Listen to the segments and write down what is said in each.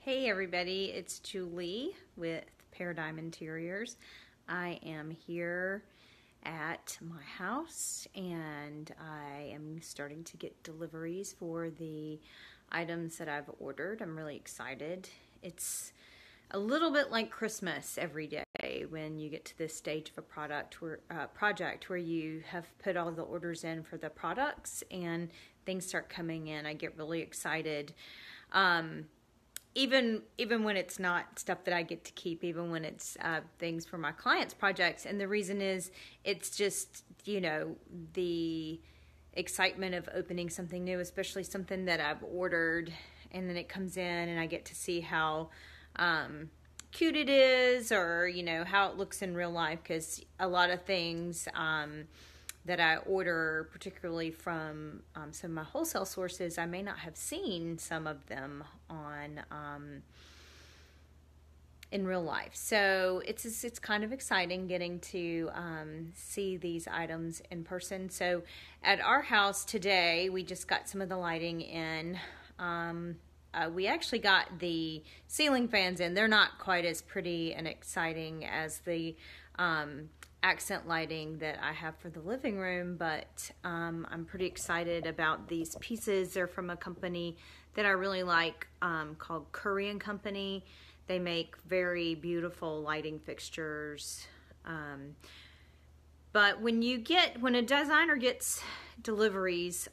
Hey everybody, it's Julie with Paradigm Interiors. I am here at my house and I am starting to get deliveries for the items that I've ordered. I'm really excited. It's a little bit like Christmas every day when you get to this stage of a project where you have put all the orders in for the products and things start coming in. I get really excited. Even when it's not stuff that I get to keep, even when it's things for my clients' projects. And the reason is it's just, the excitement of opening something new, especially something that I've ordered, and then it comes in and I get to see how cute it is, or, how it looks in real life, because a lot of things that I order, particularly from some of my wholesale sources, I may not have seen some of them on in real life. So it's kind of exciting getting to see these items in person. So at our house today, we just got some of the lighting in. We actually got the ceiling fans in. They're not quite as pretty and exciting as the accent lighting that I have for the living room, but I'm pretty excited about these pieces. They're from a company that I really like called Korean Company. They make very beautiful lighting fixtures. But when a designer gets deliveries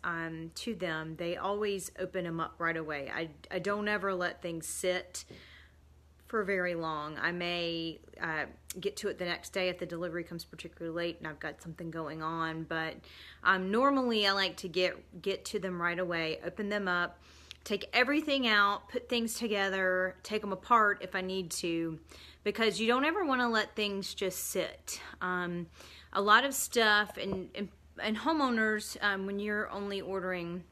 to them, they always open them up right away. I don't ever let things sit for very long. I may get to it the next day if the delivery comes particularly late and I've got something going on, but normally I like to get to them right away, open them up, take everything out, put things together, take them apart if I need to, because you don't ever want to let things just sit. A lot of stuff, and homeowners, when you're only ordering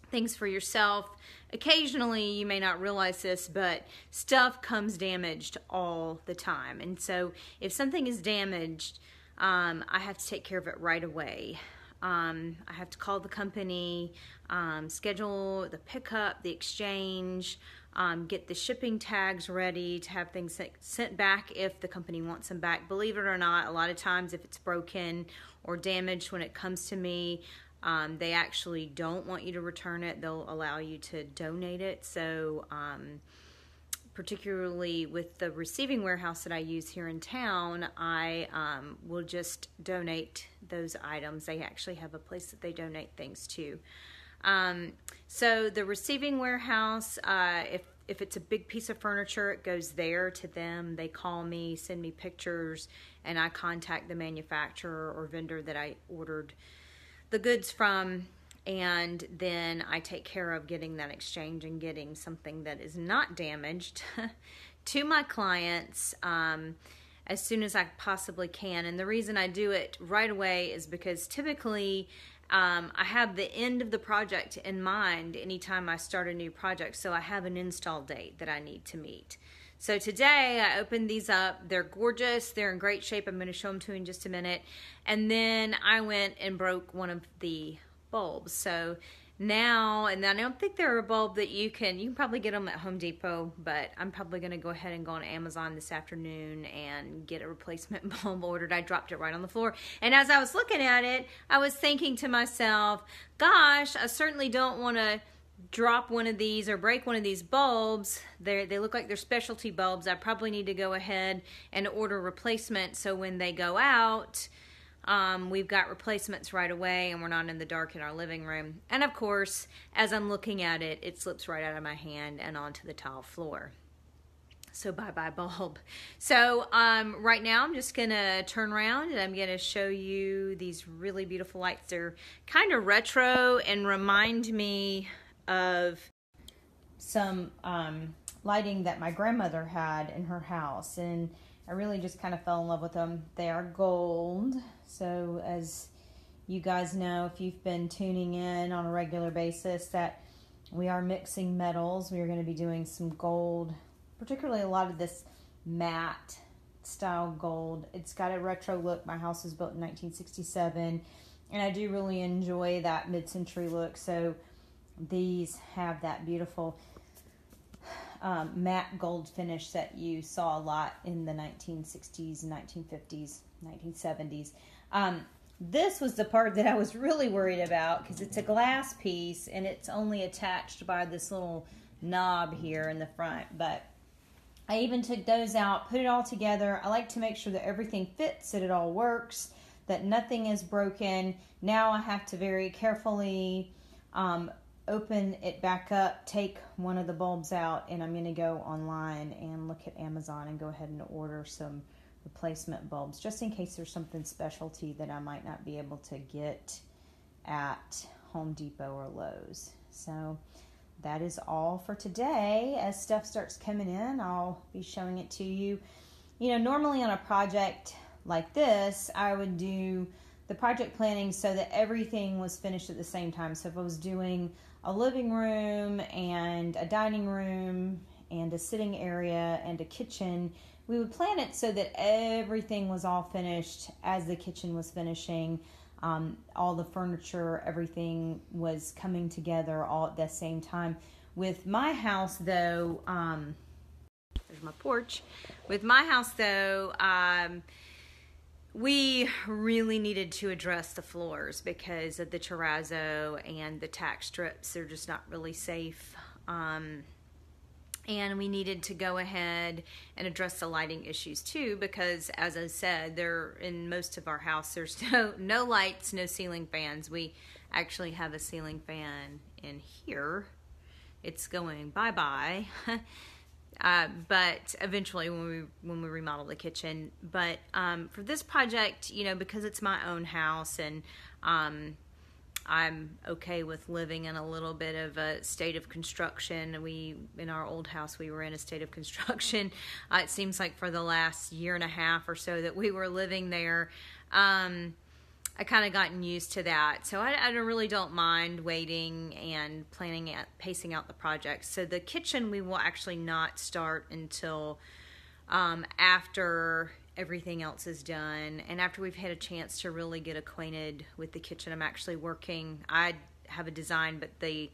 things for yourself, occasionally you may not realize this, but stuff comes damaged all the time. And so if something is damaged, I have to take care of it right away. I have to call the company, schedule the pickup, the exchange, get the shipping tags ready to have things sent back if the company wants them back. Believe it or not, a lot of times if it's broken or damaged when it comes to me, they actually don't want you to return it. They'll allow you to donate it. So particularly with the receiving warehouse that I use here in town, I will just donate those items. They actually have a place that they donate things to. So the receiving warehouse, if it's a big piece of furniture, it goes there to them. They call me, send me pictures, and I contact the manufacturer or vendor that I ordered the goods from, and then I take care of getting that exchange and getting something that is not damaged to my clients as soon as I possibly can. And the reason I do it right away is because typically I have the end of the project in mind anytime I start a new project, so I have an install date that I need to meet. So today I opened these up. They're gorgeous. They're in great shape. I'm going to show them to you in just a minute. And then I went and broke one of the bulbs. So now, and I don't think they're a bulb that you can probably get them at Home Depot, but I'm probably going to go ahead and go on Amazon this afternoon and get a replacement bulb ordered. I dropped it right on the floor. And as I was looking at it, I was thinking to myself, gosh, I certainly don't want to drop one of these or break one of these bulbs. They look like they're specialty bulbs. I probably need to go ahead and order replacement so when they go out, we've got replacements right away and we're not in the dark in our living room. And of course, as I'm looking at it, it slips right out of my hand and onto the tile floor. So bye-bye bulb. So right now I'm just going to turn around and I'm going to show you these really beautiful lights. They're kind of retro and remind me of some lighting that my grandmother had in her house, and I really just kind of fell in love with them. They are gold, so as you guys know, if you've been tuning in on a regular basis, that we are mixing metals. We are going to be doing some gold, particularly a lot of this matte style gold. It's got a retro look. My house was built in 1967, and I do really enjoy that mid-century look, so these have that beautiful matte gold finish that you saw a lot in the 1960s, 1950s, 1970s. This was the part that I was really worried about because it's a glass piece and it's only attached by this little knob here in the front. But I even took those out, put it all together. I like to make sure that everything fits, that it all works, that nothing is broken. Now I have to very carefully open it back up, take one of the bulbs out, and I'm going to go online and look at Amazon and go ahead and order some replacement bulbs just in case there's something specialty that I might not be able to get at Home Depot or Lowe's. So that is all for today. As stuff starts coming in, I'll be showing it to you. You know, normally on a project like this, I would do the project planning so that everything was finished at the same time. So if I was doing a living room and a dining room and a sitting area and a kitchen, we would plan it so that everything was all finished as the kitchen was finishing. All the furniture, everything was coming together all at the same time. With my house, though, there's my porch. With my house, though, we really needed to address the floors because of the terrazzo and the tack strips. They're just not really safe. And we needed to go ahead and address the lighting issues too, because as I said, there in most of our house, there's no lights, no ceiling fans. We actually have a ceiling fan in here. It's going bye-bye. But eventually when we remodel the kitchen. But for this project, you know, because it's my own house and I'm okay with living in a little bit of a state of construction. In our old house, we were in a state of construction. It seems like for the last year and a half or so that we were living there. I kind of gotten used to that. So I really don't mind waiting and pacing out the projects. So the kitchen we will actually not start until after everything else is done and after we've had a chance to really get acquainted with the kitchen. I'm actually working, I have a design, but the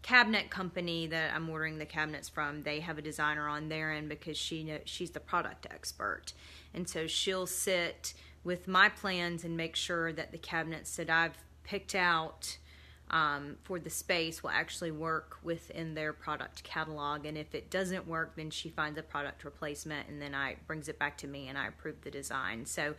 cabinet company that I'm ordering the cabinets from, they have a designer on their end because she's the product expert. And so she'll sit with my plans and make sure that the cabinets that I've picked out for the space will actually work within their product catalog. And if it doesn't work, then she finds a product replacement and then brings it back to me and I approve the design. So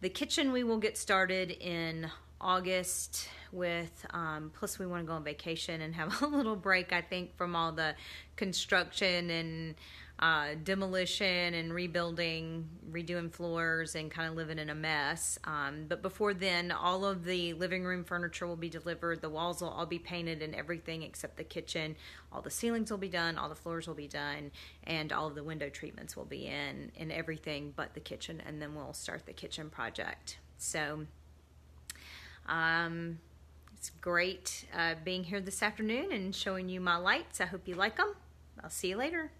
the kitchen we will get started in August with, plus we want to go on vacation and have a little break, I think, from all the construction and demolition and rebuilding, redoing floors and kind of living in a mess. But before then, all of the living room furniture will be delivered. The walls will all be painted and everything except the kitchen. All the ceilings will be done, all the floors will be done, and all of the window treatments will be in everything but the kitchen. And then we'll start the kitchen project. So it's great being here this afternoon and showing you my lights. I hope you like them. I'll see you later.